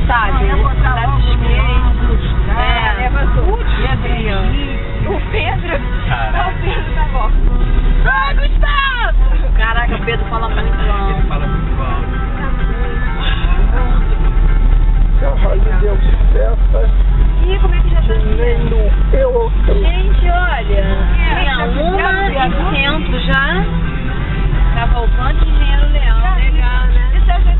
sabe? Da skate. Leva tudo. O Pedro. Caraca. O Pedro tá bom. Ah, Gustavo! Caraca, o Pedro fala muito alto. Ele fala muito alto. Caralho, deu festa. Ih, como é que já tá sendo? Gente, olha. Tem 1h e 500 já. Cavalcante Engenheiro Leão. Legal, né?